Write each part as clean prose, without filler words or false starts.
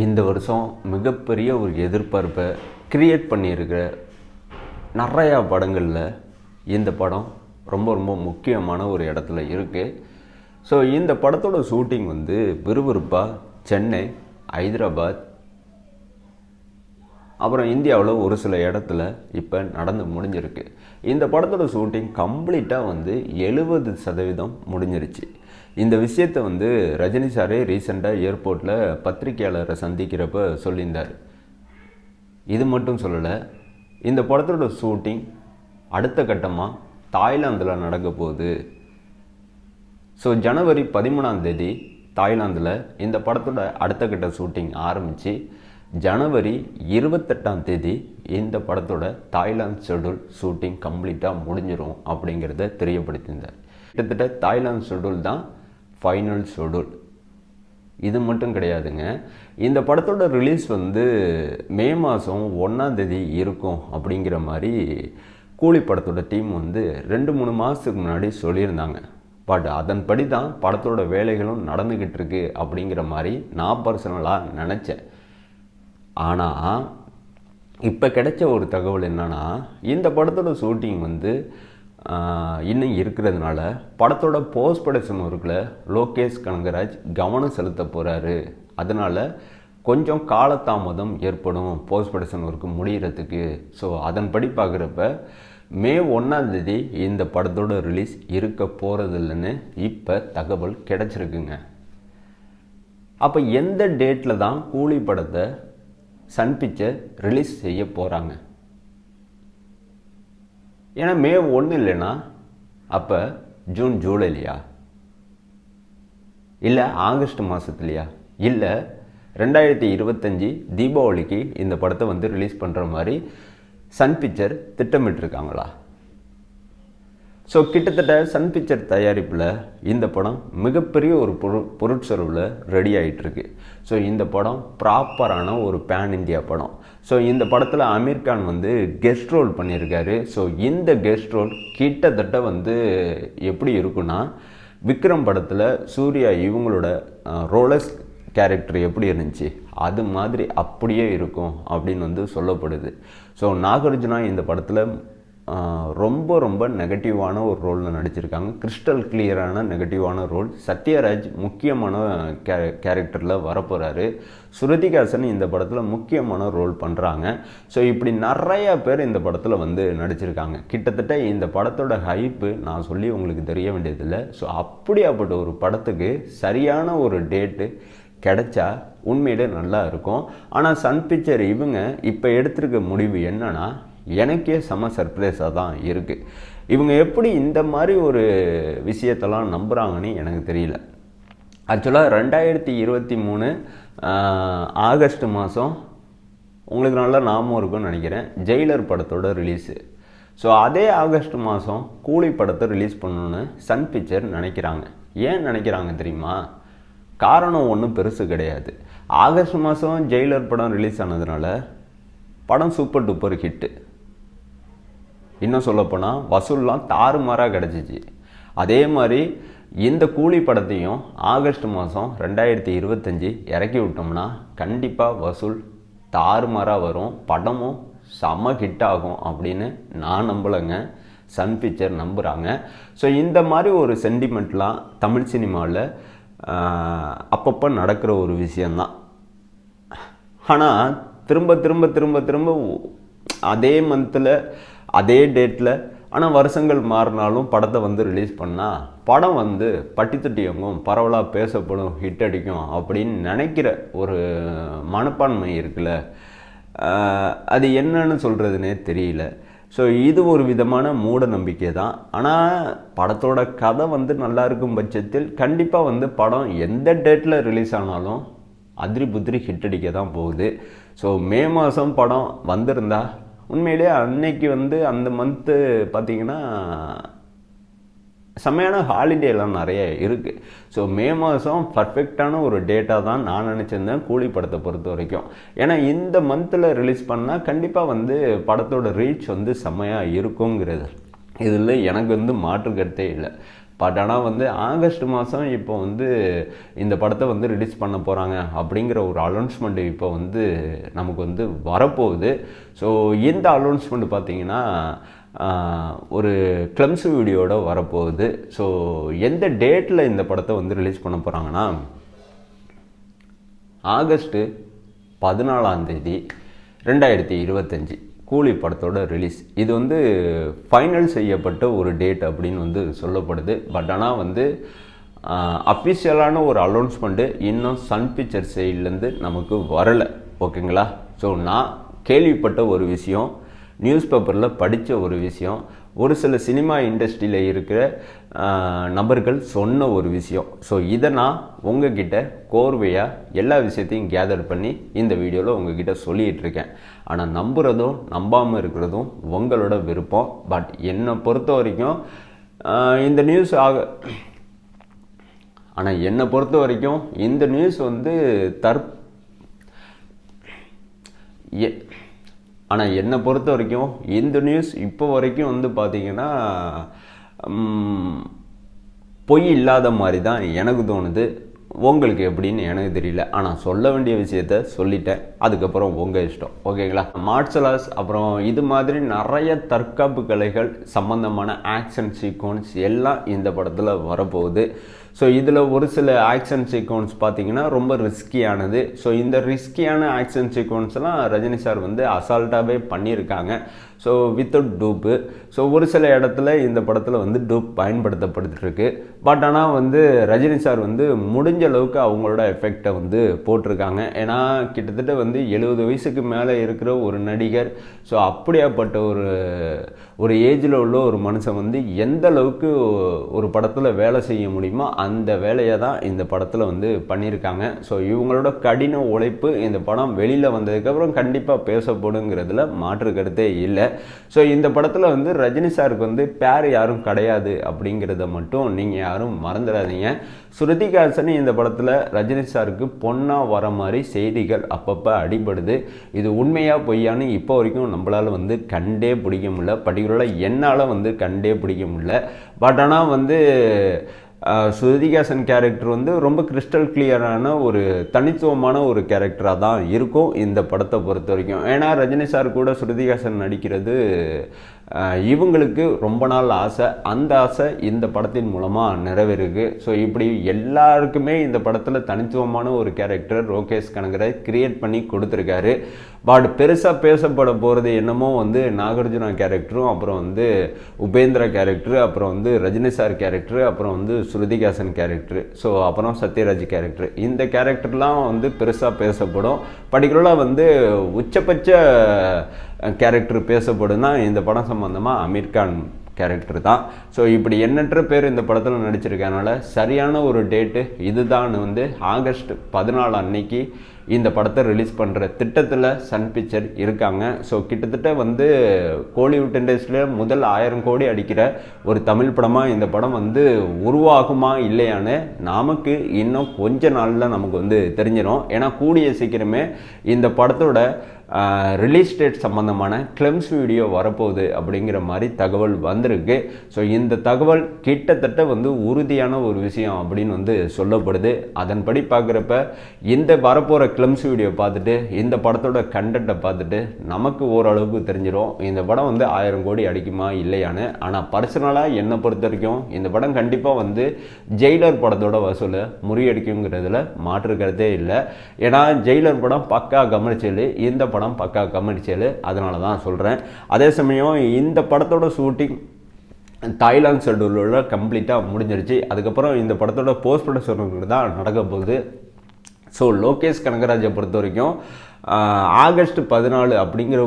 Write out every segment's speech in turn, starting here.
இந்த வருஷம் மிகப்பெரிய ஒரு எதிர்பார்ப்பை கிரியேட் பண்ணியிருக்கிற நிறையா படங்களில் இந்த படம் ரொம்ப ரொம்ப முக்கியமான ஒரு இடத்துல இருக்குது. ஸோ இந்த படத்தோட ஷூட்டிங் வந்து விறுவிறுப்பாக சென்னை, ஹைதராபாத், அப்புறம் இந்தியாவில் ஒரு சில இடத்துல இப்போ நடந்து முடிஞ்சிருக்கு. இந்த படத்தோட ஷூட்டிங் கம்ப்ளீட்டாக வந்து 70% முடிஞ்சிருச்சு. இந்த விஷயத்தை வந்து ரஜினி சாரே ரீசெண்டாக ஏர்போர்ட்டில் பத்திரிகையாளரை சந்திக்கிறப்ப சொல்லியிருந்தார். இது மட்டும் சொல்லலை, இந்த படத்தோட ஷூட்டிங் அடுத்த கட்டமாக தாய்லாந்தில் நடக்க போகுது. ஸோ ஜனவரி 13 தாய்லாந்தில் இந்த படத்தோட அடுத்த கட்ட ஷூட்டிங் ஆரம்பித்து ஜனவரி 28 இந்த படத்தோட தாய்லாந்து ஷெட்யூல் ஷூட்டிங் கம்ப்ளீட்டாக முடிஞ்சிடும் அப்படிங்கிறத தெரியப்படுத்தியிருந்தார். கிட்டத்தட்ட தாய்லாந்து ஷெட்யூல் தான் ஃபைனல் ஷெட்யூல். இது மட்டும் கிடையாதுங்க, இந்த படத்தோட ரிலீஸ் வந்து மே மாதம் 1 இருக்கும் அப்படிங்கிற மாதிரி கூலி படத்தோட டீம் வந்து 2-3 மாதத்துக்கு முன்னாடி சொல்லியிருந்தாங்க. பட் அதன்படி தான் படத்தோட வேலைகளும் நடந்துக்கிட்டு இருக்கு அப்படிங்கிற மாதிரி நான் பர்சனலாக நினச்சேன். ஆனால் இப்போ கிடைச்ச ஒரு தகவல் என்னென்னா, இந்த படத்தோட ஷூட்டிங் வந்து இன்னும் இருக்கிறதுனால படத்தோட போஸ்ட் ப்ரொடக்ஷன் ஒர்க்கில் லோகேஷ் கனகராஜ் கவனம் செலுத்த போகிறாரு. அதனால் கொஞ்சம் காலதாமதம் ஏற்படும் போஸ்ட் ப்ரொடக்ஷன் ஒர்க்கு முடிகிறதுக்கு. ஸோ அதன்படி பார்க்குறப்ப மே 1 இந்த படத்தோட ரிலீஸ் இருக்க போகிறதில்லைன்னு இப்போ தகவல் கிடச்சிருக்குங்க. அப்போ எந்த டேட்டில் தான் கூலி படத்தை சன் பிக்சர் ரிலீஸ் செய்ய போகிறாங்க? ஏன்னா மே 1 இல்லைன்னா அப்போ ஜூன் ஜூலைலையா, இல்லை ஆகஸ்ட் மாதத்துலையா, இல்லை 2025 தீபாவளிக்கு இந்த படத்தை வந்து ரிலீஸ் பண்ணுற மாதிரி சன் பிக்சர் திட்டமிட்டிருக்காங்களா? ஸோ கிட்டத்தட்ட சன் பிக்சர் தயாரிப்பில் இந்த படம் மிகப்பெரிய ஒரு பொருட்செலவில் ரெடி ஆகிட்டுருக்கு. ஸோ இந்த படம் ப்ராப்பரான ஒரு பேன் இந்தியா படம். ஸோ இந்த படத்தில் அமீர் கான் வந்து கெஸ்ட் ரோல் பண்ணியிருக்காரு. ஸோ இந்த கெஸ்ட் ரோல் கிட்டத்தட்ட வந்து எப்படி இருக்குன்னா, விக்ரம் படத்தில் சூர்யா இவங்களோட ரோலஸ் கேரக்டர் எப்படி இருந்துச்சு அது மாதிரி அப்படியே இருக்கும் அப்படின்னு வந்து சொல்லப்படுது. ஸோ நாகார்ஜுனா இந்த படத்தில் ரொம்ப ரொம்ப நெகட்டிவான ஒரு ரோலில் நடிச்சிருக்காங்க. கிறிஸ்டல் கிளியரான நெகட்டிவான ரோல். சத்யராஜ் முக்கியமான கேரக்டரில் வரப்போகிறாரு. ஸ்ருதிகாசன் இந்த படத்தில் முக்கியமான ரோல் பண்ணுறாங்க. ஸோ இப்படி நிறையா பேர் இந்த படத்தில் வந்து நடிச்சிருக்காங்க. கிட்டத்தட்ட இந்த படத்தோட ஹைப்பு நான் சொல்லி உங்களுக்கு தெரிய வேண்டியதில்லை. ஸோ அப்படியாப்பட்ட ஒரு படத்துக்கு சரியான ஒரு டேட்டு கிடைச்சா உண்மையிலே நல்லா இருக்கும். ஆனால் சன் பிக்சர் இவங்க இப்போ எடுத்திருக்க முடிவு என்னன்னா, எனக்கே செம சர்ப்ரைஸாக தான் இருக்குது. இவங்க எப்படி இந்த மாதிரி ஒரு விஷயத்தெல்லாம் நம்புகிறாங்கன்னு எனக்கு தெரியல. ஆக்சுவலாக 2023 ஆகஸ்ட் மாதம் உங்களுக்கு நல்லா ஞாபகம் இருக்குன்னு நினைக்கிறேன், ஜெயிலர் படத்தோட ரிலீஸு. ஸோ அதே ஆகஸ்ட் மாதம் கூலி படத்தை ரிலீஸ் பண்ணணுன்னு சன் பிக்சர் நினைக்கிறாங்க. ஏன் நினைக்கிறாங்க தெரியுமா? காரணம் ஒன்றும் பெருசு கிடையாது. ஆகஸ்ட் மாதம் ஜெயிலர் படம் ரிலீஸ் ஆனதுனால படம் சூப்பர் டூப்பர் ஹிட்டு. இன்னும் சொல்லப்போனால் வசூல்லாம் தாறுமாறாக கிடச்சிச்சு. அதே மாதிரி இந்த கூலி படத்தையும் ஆகஸ்ட் மாதம் 2025 இறக்கி விட்டோம்னா கண்டிப்பாக வசூல் தாறுமாறாக வரும், படமும் செம ஹிட் ஆகும் அப்படின்னு நான் நம்பலைங்க, சன் பிக்சர் நம்புகிறாங்க. ஸோ இந்த மாதிரி ஒரு சென்டிமெண்ட்லாம் தமிழ் சினிமாவில் அப்பப்போ நடக்கிற ஒரு விஷயந்தான். ஆனால் திரும்ப திரும்ப திரும்ப திரும்ப அதே மந்தில் அதே டேட்டில், ஆனால் வருஷங்கள் மாறினாலும் படத்தை வந்து ரிலீஸ் பண்ணால் படம் வந்து பட்டித்தட்டியங்கும், பரவலாக பேசப்படும், ஹிட் அடிக்கும் அப்படின்னு நினைக்கிற ஒரு மனப்பான்மை இருக்குல்ல, அது என்னன்னு சொல்கிறதுனே தெரியல. ஸோ இது ஒரு விதமான மூட நம்பிக்கை தான். ஆனால் படத்தோட கதை வந்து நல்லா இருக்கும் பட்சத்தில் கண்டிப்பாக வந்து படம் எந்த டேட்டில் ரிலீஸ் ஆனாலும் அதிரி புத்திரி ஹிட் அடிக்க தான் போகுது. ஸோ மே மாதம் படம் வந்திருந்தா உண்மையிலே அன்னைக்கு வந்து அந்த மந்த்து பார்த்திங்கன்னா செம்மையான ஹாலிடேலாம் நிறைய இருக்குது. ஸோ மே மாதம் பர்ஃபெக்டான ஒரு டேட்டாக தான் நான் நினச்சிருந்தேன் கூலி படத்தை பொறுத்த வரைக்கும். ஏன்னா இந்த மந்தில் ரிலீஸ் பண்ணால் கண்டிப்பாக வந்து படத்தோட ரீச் வந்து செம்மையாக இருக்குங்கிறது இதில் எனக்கு வந்து மாற்று கருத்தே இல்லை. பட் ஆனால் வந்து ஆகஸ்ட் மாதம் இப்போ வந்து இந்த படத்தை வந்து ரிலீஸ் பண்ண போகிறாங்க அப்படிங்கிற ஒரு அனௌன்ஸ்மெண்ட் இப்போ வந்து நமக்கு வந்து வரப்போகுது. ஸோ இந்த அனௌன்ஸ்மெண்ட் பார்த்திங்கன்னா ஒரு கிளம்ஸ் வீடியோட வரப்போகுது. ஸோ எந்த டேட்டில் இந்த படத்தை வந்து ரிலீஸ் பண்ண போகிறாங்கன்னா ஆகஸ்ட்டு 14 2025 கூலி படத்தோட ரிலீஸ். இது வந்து ஃபைனல் செய்யப்பட்ட ஒரு டேட் அப்படின்னு வந்து சொல்லப்படுது. பட் ஆனால் வந்து அஃபிஷியலான ஒரு அனௌன்ஸ்மெண்ட்டு இன்னும் சன் பிக்சர் சைட்லேருந்து நமக்கு வரலை. ஓகேங்களா? ஸோ நான் கேள்விப்பட்ட ஒரு விஷயம், நியூஸ் பேப்பரில் படித்த ஒரு விஷயம், ஒரு சில சினிமா இண்டஸ்ட்ரியில் இருக்கிற நபர்கள் சொன்ன ஒரு விஷயம். ஸோ இதை நான் உங்ககிட்ட கோர்வையாக எல்லா விஷயத்தையும் கேதர் பண்ணி இந்த வீடியோவில் உங்ககிட்ட சொல்லிகிட்ருக்கேன். ஆனால் நம்புகிறதும் நம்பாமல் இருக்கிறதும் உங்களோட விருப்பம். பட் என்னை பொறுத்த வரைக்கும் இந்த நியூஸ் என்னை பொறுத்த வரைக்கும் இந்த நியூஸ் வந்து என்னை பொறுத்த வரைக்கும் இந்த நியூஸ் இப்போ வரைக்கும் வந்து பார்த்திங்கன்னா பொய் இல்லாத மாதிரி தான் எனக்கு தோணுது. உங்களுக்கு எப்படின்னு எனக்கு தெரியல. ஆனால் சொல்ல வேண்டிய விஷயத்த சொல்லிட்டேன். அதுக்கப்புறம் உங்கள் இஷ்டம். ஓகேங்களா? மார்ஷல் ஆர்ட்ஸ் அப்புறம் இது மாதிரி நிறைய தற்காப்பு கலைகள் சம்மந்தமான ஆக்ஷன் சீக்வன்ஸ் எல்லாம் இந்த படத்தில் வரப்போகுது. ஸோ இதில் ஒரு சில ஆக்ஷன் சீக்வன்ஸ் பார்த்திங்கன்னா ரொம்ப ரிஸ்கியானது. ஸோ இந்த ரிஸ்கியான ஆக்ஷன் சீக்வன்ஸ்லாம் ரஜினி சார் வந்து அசால்ட்டாகவே பண்ணியிருக்காங்க. ஸோ வித்தவுட் டூப்பு. ஸோ ஒரு சில இடத்துல இந்த படத்தில் வந்து டூப் பயன்படுத்தப்பட்டுருக்கு. பட் ஆனால் வந்து ரஜினி சார் வந்து முடிஞ்ச அளவுக்கு அவங்களோட எஃபெக்டை வந்து போட்டிருக்காங்க. ஏன்னா கிட்டத்தட்ட வந்து 70 வயசுக்கு மேலே இருக்கிற ஒரு நடிகர். ஸோ அப்படியாப்பட்ட ஒரு ஏஜில் உள்ள ஒரு மனுஷன் வந்து எந்த அளவுக்கு ஒரு படத்தில் வேலை செய்ய முடியுமோ அந்த வேலையை தான் இந்த படத்தில் வந்து பண்ணியிருக்காங்க. ஸோ இவங்களோட கடின உழைப்பு இந்த படம் வெளியில் வந்ததுக்கப்புறம் கண்டிப்பாக பேசப்படுங்கிறதுல மாற்று கருத்தே இல்லை. ஸோ இந்த படத்தில் வந்து ரஜினி சாருக்கு வந்து பேர் யாரும் கிடையாது அப்படிங்கிறத மட்டும் நீங்கள் யாரும் மறந்துடாதீங்க. ஸ்ருதிஹாசன் இந்த படத்தில் ரஜினி சாருக்கு பொண்ணாக வர மாதிரி செய்திகள் அப்பப்போ அடிபடுது. இது உண்மையாக பொய்யான்னு இப்போ வரைக்கும் நம்மளால் வந்து கண்டே பிடிக்க முடியல. பர்டிகுலராக என்னால் வந்து கண்டே பிடிக்க முடியல. பட் ஆனால் வந்து ஸ்ருதிஹாசன் கேரக்டர் வந்து ரொம்ப கிறிஸ்டல் கிளியரான ஒரு தனித்துவமான ஒரு கேரக்டராக தான் இருக்கும் இந்த படத்தை பொறுத்த வரைக்கும். ஏன்னா ரஜினி சார் கூட ஸ்ருதிஹாசன் நடிக்கிறது இவங்களுக்கு ரொம்ப நாள் ஆசை. அந்த ஆசை இந்த படத்தின் மூலமாக நிறைவேறுது. ஸோ இப்படி எல்லாருக்குமே இந்த படத்தில் தனித்துவமான ஒரு கேரக்டர் லோகேஷ் கனகராஜ் கிரியேட் பண்ணி கொடுத்துருக்காரு. பட் பெருசாக பேசப்பட போகிறது என்னமோ வந்து நாகார்ஜுனா கேரக்டரும், அப்புறம் வந்து உபேந்திரா கேரக்டரு, அப்புறம் வந்து ரஜினி சார் கேரக்டரு, அப்புறம் வந்து ஸ்ருதிஹாசன் கேரக்டரு, ஸோ அப்புறம் சத்யராஜ் கேரக்டர். இந்த கேரக்டர்லாம் வந்து பெருசாக பேசப்படும். பர்டிகுலராக வந்து உச்சபட்ச கேரக்டர் பேசப்படுன்னா இந்த படம் சம்பந்தமாக அமீர் கான் கேரக்டர் தான். ஸோ இப்படி எண்ணற்ற பேர் இந்த படத்தில் நடிச்சிருக்கனால சரியான ஒரு டேட்டு இதுதான் வந்து ஆகஸ்ட் 14 அன்னைக்கு இந்த படத்தை ரிலீஸ் பண்ணுற திட்டத்தில் சன் பிக்சர் இருக்காங்க. ஸோ கிட்டத்தட்ட வந்து கோலிவுட் இண்டஸ்ட்ரியில் முதல் 1000 கோடி அடிக்கிற ஒரு தமிழ் படமாக இந்த படம் வந்து உருவாகுமா இல்லையான்னு நமக்கு இன்னும் கொஞ்ச நாளில் நமக்கு வந்து தெரிஞ்சிடும். ஏன்னா கூடிய சீக்கிரமே இந்த படத்தோட ரிலீஸ் டேட் சம்பந்தமான கிளம்ஸ் வீடியோ வரப்போகுது அப்படிங்கிற மாதிரி தகவல் வந்திருக்கு. ஸோ இந்த தகவல் கிட்டத்தட்ட வந்து உறுதியான ஒரு விஷயம் அப்படின்னு வந்து சொல்லப்படுது. அதன்படி பார்க்குறப்ப இந்த வரப்போகிற கிளம்ஸ் வீடியோ பார்த்துட்டு இந்த படத்தோட கண்டென்ட்டை பார்த்துட்டு நமக்கு ஓரளவுக்கு தெரிஞ்சிடும் இந்த படம் வந்து 1000 கோடி அடிக்குமா இல்லையான்னு. ஆனால் பர்சனலாக என்னை பொறுத்த வரைக்கும் இந்த படம் கண்டிப்பாக வந்து ஜெயிலர் படத்தோட வசூலை முறியடிக்குங்கிறதுல மாற்று கருத்தே இல்லை. ஏன்னா ஜெயிலர் படம் பக்கா கமர்ஷியல், இந்த படம் பக்கா கமர்ஷியல். அதனால தான் சொல்கிறேன். அதே சமயம் இந்த படத்தோட ஷூட்டிங் தாய்லாந்து ஷெட்யூலில் கம்ப்ளீட்டாக முடிஞ்சிருச்சு. அதுக்கப்புறம் இந்த படத்தோட போஸ்ட் ப்ரொடக்ஷன் தான் நடக்க போகுது. ஸோ லோகேஷ் கனகராஜை பொறுத்த வரைக்கும் ஆகஸ்ட் 14 அப்படிங்கிற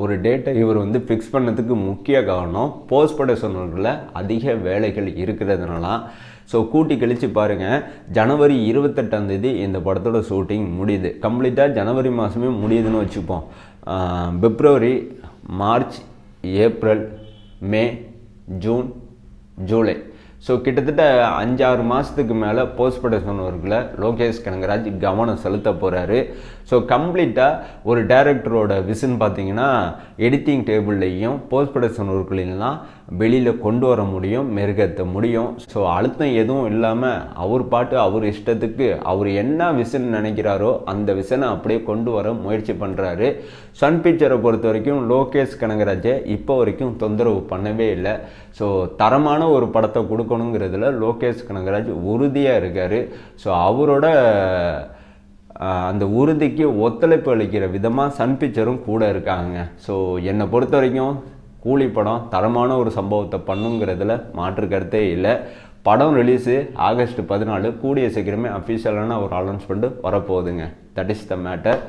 ஒரு டேட்டை இவர் வந்து ஃபிக்ஸ் பண்ணதுக்கு முக்கிய காரணம் போஸ்ட் ப்ரொடக்ஷனில் அதிக வேலைகள் இருக்கிறதுனால. ஸோ கூட்டி கழித்து பாருங்கள், ஜனவரி 28 இந்த படத்தோட ஷூட்டிங் முடியுது. கம்ப்ளீட்டாக ஜனவரி மாதமே முடியுதுன்னு வச்சுப்போம். பிப்ரவரி, மார்ச், ஏப்ரல், மே, ஜூன், ஜூலை. ஸோ கிட்டத்தட்ட 5-6 மாதத்துக்கு மேலே போஸ்ட் ப்ரொடக்ஷன் ஒர்க்கில் லோகேஷ் கனகராஜ் கவனம் செலுத்த போகிறாரு. ஸோ கம்ப்ளீட்டாக ஒரு டைரக்டரோட விஷன் பார்த்தீங்கன்னா எடிட்டிங் டேபிள்லையும் போஸ்ட் ப்ரொடக்ஷன் ஒர்க்லாம் வெளியில் கொண்டு வர முடியும், மெருகேற்ற முடியும். ஸோ அழுத்தம் எதுவும் இல்லாமல் அவர் பாட்டு அவர் இஷ்டத்துக்கு அவர் என்ன விஷன் நினைக்கிறாரோ அந்த விஷனை அப்படியே கொண்டு வர முயற்சி பண்ணுறாரு. சன் பிக்சரை பொறுத்த வரைக்கும் லோகேஷ் கனகராஜை இப்போ வரைக்கும் தொந்தரவு பண்ணவே இல்லை. ஸோ தரமான ஒரு படத்தை கொடுக்கணுங்கிறதுல லோகேஷ் கனகராஜ் உறுதியாக இருக்கார். ஸோ அவரோட அந்த உறுதிக்கு ஒத்துழைப்பு அளிக்கிற விதமாக சன் பிக்சரும் கூட இருக்காங்க. ஸோ என்னை பொறுத்த வரைக்கும் கூலி படம் தரமான ஒரு சம்பவத்தை பண்ணுங்கிறதுல மாற்று கருத்தே இல்லை. படம் ரிலீஸு ஆகஸ்ட் 14 கூடிய சீக்கிரமே அஃபிஷியலான ஒரு அனௌன்ஸ்மெண்ட் வரப்போகுதுங்க. That is the matter.